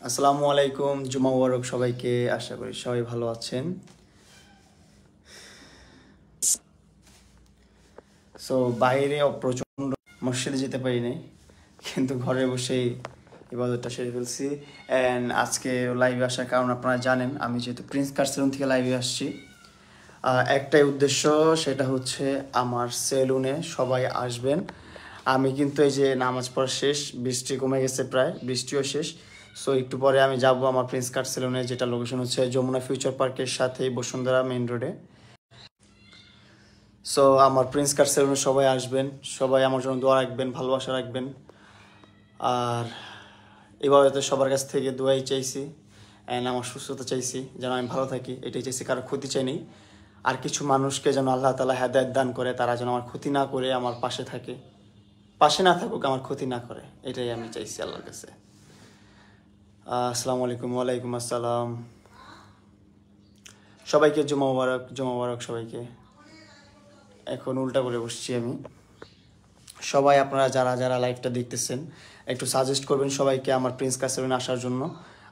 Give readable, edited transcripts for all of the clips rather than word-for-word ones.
আসসালামু আলাইকুম, জুমা মুবারক সবাইকে। আশা করি সবাই ভালো আছেন। সো বাইরে প্রচণ্ড, মসজিদে যেতে পারি নাই, কিন্তু ঘরে বসেই ইবাদতটা সেরে ফেলছি। অ্যান্ড আজকে লাইভে আসার কারণ আপনারা জানেন, আমি যেহেতু প্রিন্স কার সেলুন থেকে লাইভে আসছি, একটাই উদ্দেশ্য, সেটা হচ্ছে আমার সেলুনে সবাই আসবেন। আমি কিন্তু এই যে নামাজ পড়া শেষ, বৃষ্টি কমে গেছে, প্রায় বৃষ্টিও শেষ। সো একটু পরে আমি যাব আমার প্রিন্স কার সেলুনে, যেটা লোকেশন হচ্ছে যমুনা ফিউচার পার্কের সাথেই বসুন্ধরা মেইন রোডে। সো আমার প্রিন্স কার সেলুনে সবাই আসবেন, সবাই আমার জন্য দোয়া রাখবেন, ভালোবাসা রাখবেন। আর এভাবে সবার কাছ থেকে দোয়াই চাইছি, অ্যান্ড আমার সুস্থতা চাইছি, যেন আমি ভালো থাকি, এটাই চাইছি, কারো ক্ষতি চাই নেই। আর কিছু মানুষকে যেন আল্লাহ তাআলা হেদায়েত দান করে, তারা যেন আমার ক্ষতি না করে আমার পাশে থাকে, পাশে না থাকুক, আমার ক্ষতি না করে, এটাই আমি চাইছি আল্লাহর কাছে। আসসালামু আলাইকুম। ওয়ালাইকুম আসসালাম। সবাইকে জুমা মুবারক, জুমা মুবারক সবাইকে। এখন উল্টা করে বসছি আমি। সবাই আপনারা যারা যারা লাইভটা দেখতেছেন, একটু সাজেস্ট করবেন সবাইকে আমার প্রিন্স কার সেলুনে আসার জন্য।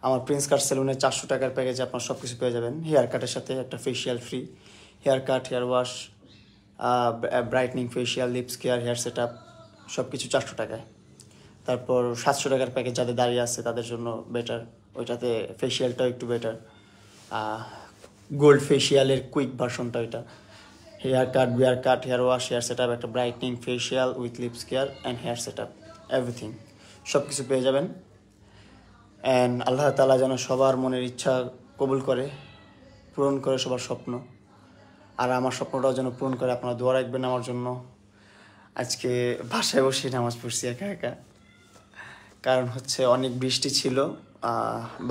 আমার প্রিন্স কার সেলুনে 400 টাকার প্যাকেজে আপনার সব কিছু পেয়ে যাবেন। হেয়ার কাটের সাথে একটা facial free, hair cut, hair wash, brightening, facial, lips care, hair set up, সব কিছু 400 টাকায়। তারপর 700 টাকার প্যাকেজ যাদের দাঁড়িয়ে আছে তাদের জন্য বেটার, ওইটাতে ফেসিয়ালটাও একটু বেটার, গোল্ড ফেসিয়ালের কুইক ভার্সনটা ওইটা। Hair cut, beard cut, hair wash, hair set up, একটা brightening, facial with lips care and hair set up, everything, সব কিছু পেয়ে যাবেন। অ্যান্ড আল্লাহ তাআলা যেন সবার মনের ইচ্ছা কবুল করে, পূরণ করে সবার স্বপ্ন। আর আমার স্বপ্নটাও যেন পূরণ করে, আপনারা দোয়া রাখবেন আমার জন্য। আজকে বাসায় বসে নামাজ পড়ছি একা একা, কারণ হচ্ছে অনেক বৃষ্টি ছিল।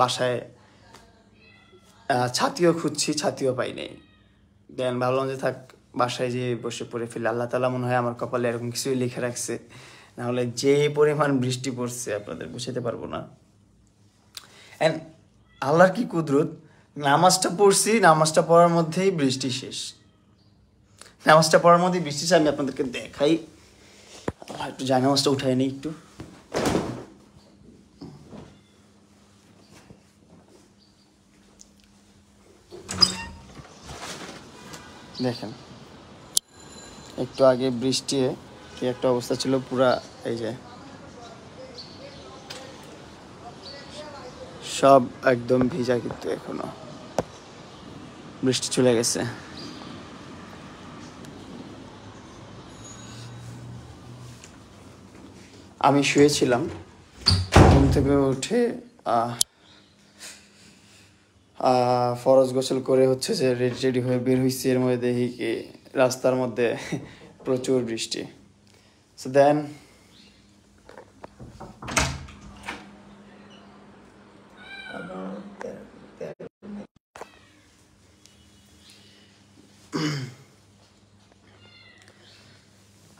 বাসায় ছাতিও খুঁজছি, ছাতিও পাই নাই। দেন ভাবলাম যে থাক, বাসায় যেয়ে বসে পড়ে ফেলে। আল্লাহ তাআলা মনে হয় আমার কপালে এরকম কিছুই লিখে রাখছে, নাহলে যে পরিমাণ বৃষ্টি পড়ছে আপনাদের বুঝাতে পারবো না। অ্যান্ড আল্লাহর কি কুদরত, নামাজটা পড়ছি, নামাজটা পড়ার মধ্যেই বৃষ্টি শেষ। নামাজটা পড়ার মধ্যেই বৃষ্টি শেষ। আমি আপনাদেরকে দেখাই, একটু যাই নামাজটা উঠাই নিই একটু। দেখেন, একটু আগে বৃষ্টি কি একটা অবস্থা ছিল, পুরা এই যে সব একদম ভিজা, কিন্তু এখনো বৃষ্টি চলে গেছে। আমি শুয়েছিলাম, ঘুম থেকে উঠে ফরজ গোসল করে হচ্ছে যে রেডি হয়ে বের হয়েছি, এর মধ্যে দেখি কি রাস্তার মধ্যে প্রচুর বৃষ্টি। সো দেন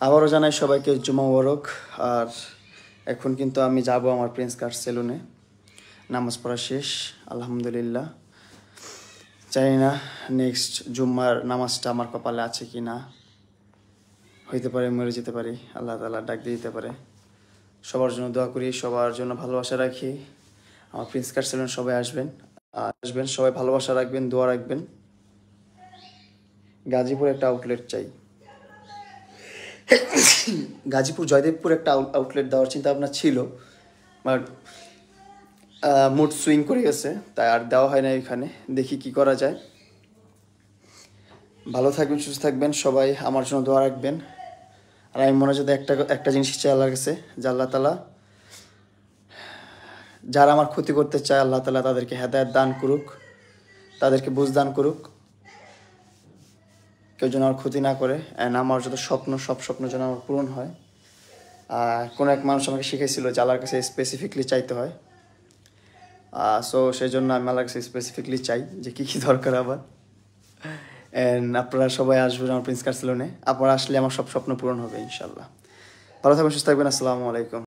আবারও জানাই সবাইকে জুমা মুবারক। আর এখন কিন্তু আমি যাব আমার প্রিন্স কার সেলুনে, নামাজ পড়া শেষ আলহামদুলিল্লাহ। জানি না নেক্সট জুম্মার নামাজটা আমার কপালে আছে কি না, হইতে পারে মরে যেতে পারি, আল্লাহ তাআলা ডাক দিয়ে দিতে পারে। সবার জন্য দোয়া করি, সবার জন্য ভালোবাসা রাখি। আমার প্রিন্স কার সেলুন সবাই আসবেন, সবাই ভালোবাসা রাখবেন, দোয়া রাখবেন। গাজীপুর একটা আউটলেট চাই, গাজীপুর জয়দেবপুর একটা আউটলেট দেওয়ার চিন্তা ভাবনা ছিল, বাট মুড সুইং করে গেছে, তাই আর দেওয়া হয় না এখানে। দেখি কি করা যায়। ভালো থাকবেন, সুস্থ থাকবেন, সবাই আমার জন্য দোয়া রাখবেন। আর আমি মনে যদি একটা জিনিস চাই আল্লাহর কাছে, যে আল্লাহ তাআলা যারা আমার ক্ষতি করতে চায়, আল্লাহ তাআলা তাদেরকে হেদায়েত দান করুক, তাদেরকে বুঝ দান করুক, কেউ যেন আমার ক্ষতি না করে। অ্যান্ড আমার যত স্বপ্ন, সব স্বপ্ন যেন আমার পূরণ হয়। কোনো এক মানুষ আমাকে শিখেছিল যে আল্লাহর কাছে স্পেসিফিকলি চাইতে হয়। সো সেই জন্য আমি আল্লাহর কাছে স্পেসিফিকলি চাই যে কী কী দরকার আবার। অ্যান্ড আপনারা সবাই আসবেন আমার প্রিন্স কার সেলুনে। আপনারা আসলে আমার সব স্বপ্ন পূরণ হবে ইনশাল্লাহ। ভালো থাকবেন, সুস্থ থাকবেন। আসসালামু আলাইকুম।